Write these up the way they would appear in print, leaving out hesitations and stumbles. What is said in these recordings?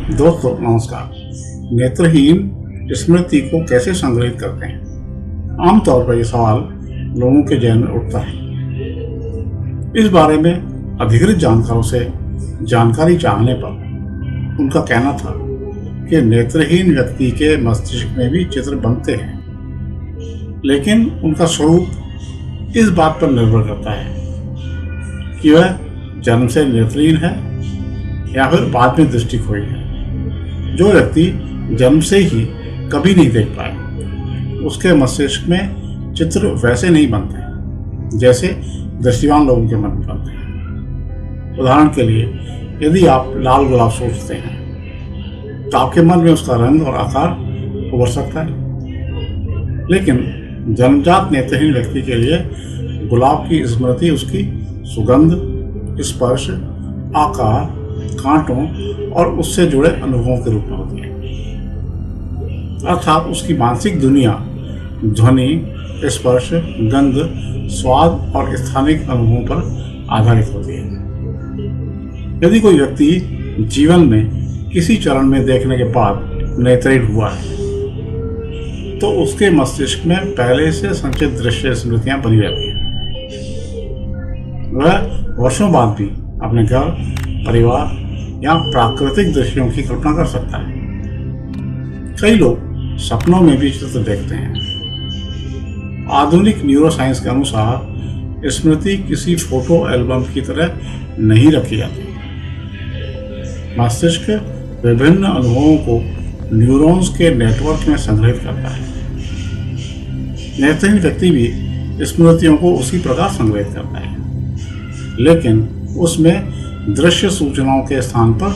दोस्तों नमस्कार। नेत्रहीन स्मृति को कैसे संग्रहित करते हैं? आमतौर पर यह सवाल लोगों के जहन में उठता है। इस बारे में अधिकृत जानकारों से जानकारी चाहने पर उनका कहना था कि नेत्रहीन व्यक्ति के मस्तिष्क में भी चित्र बनते हैं, लेकिन उनका स्वरूप इस बात पर निर्भर करता है कि वह जन्म से नेत्रहीन है या फिर बाद में दृष्टि खोई है। जो व्यक्ति जन्म से ही कभी नहीं देख पाए, उसके मस्तिष्क में चित्र वैसे नहीं बनते जैसे दृष्टिवान लोगों के मन में बनते हैं। उदाहरण के लिए, यदि आप लाल गुलाब सोचते हैं तो आपके मन में उसका रंग और आकार उभर सकता है, लेकिन जन्मजात नेत्रहीन व्यक्ति के लिए गुलाब की स्मृति उसकी सुगंध, स्पर्श, आकार, कांटों और उससे जुड़े अनुभवों के रूप में होती है। अर्थात उसकी मानसिक दुनिया ध्वनि, स्पर्श, गंध, स्वाद और स्थानिक अनुभवों पर आधारित होती है। यदि कोई व्यक्ति जीवन में किसी चरण में देखने के बाद नेत्रहीन हुआ है, तो उसके मस्तिष्क में पहले से संचित दृश्य स्मृतियां बनी रहती हैं। वह वर्षों बाद भी अपने घर, परिवार या प्राकृतिक दृश्यों की कल्पना कर सकता है। कई लोग सपनों में भी चित्र देखते हैं। आधुनिक न्यूरोसाइंस के अनुसार स्मृति किसी फोटो एल्बम की तरह नहीं रखी जाती। मस्तिष्क विभिन्न अनुभवों को न्यूरॉन्स के नेटवर्क में संग्रहित करता है। नेत्रहीन व्यक्ति भी स्मृतियों को उसी प्रकार संग्रहित करता है, लेकिन उसमें दृश्य सूचनाओं के स्थान पर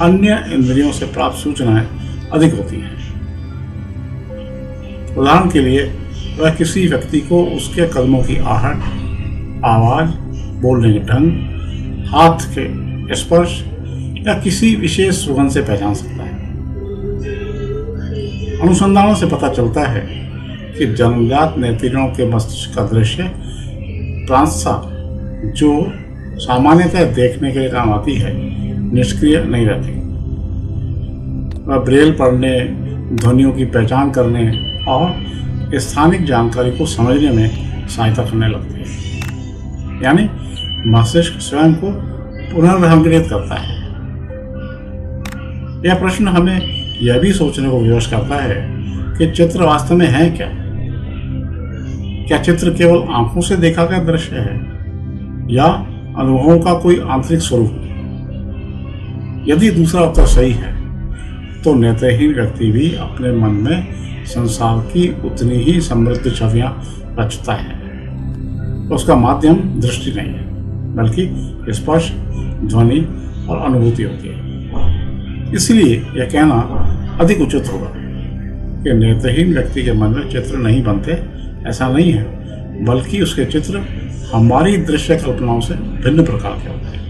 अन्य इंद्रियों से प्राप्त सूचनाएं अधिक होती हैं। उदाहरण के लिए, वह किसी व्यक्ति को उसके कदमों की आहट, आवाज, बोलने के ढंग, हाथ के स्पर्श या किसी विशेष सुगंध से पहचान सकता है। अनुसंधानों से पता चलता है कि जन्मजात नेत्रहीनों के मस्तिष्क का दृश्य प्रांतस्था, जो सामान्यतः देखने के लिए काम आती है, निष्क्रिय नहीं रहती। वह ब्रेल पढ़ने, ध्वनियों की पहचान करने और स्थानिक जानकारी को समझने में सहायता करने लगती है। यानी मस्तिष्क स्वयं को पुनर्वितरित करता है। यह प्रश्न हमें यह भी सोचने को विवश करता है कि चित्र वास्तव में है क्या? क्या चित्र केवल आंखों से देखा गया दृश्य है या अनुभवों का कोई आंतरिक स्वरूप? यदि दूसरा उत्तर सही है, तो नेत्रहीन व्यक्ति भी अपने मन में संसार की उतनी ही समृद्ध छवियां रचता है। उसका माध्यम दृष्टि नहीं है, बल्कि स्पर्श, ध्वनि और अनुभूति होती है। इसलिए यह कहना अधिक उचित होगा कि नेत्रहीन व्यक्ति के मन में चित्र नहीं बनते। ऐसा नहीं है, बल्कि उसके चित्र हमारी दृश्य कल्पनाओं से भिन्न प्रकार के होते हैं।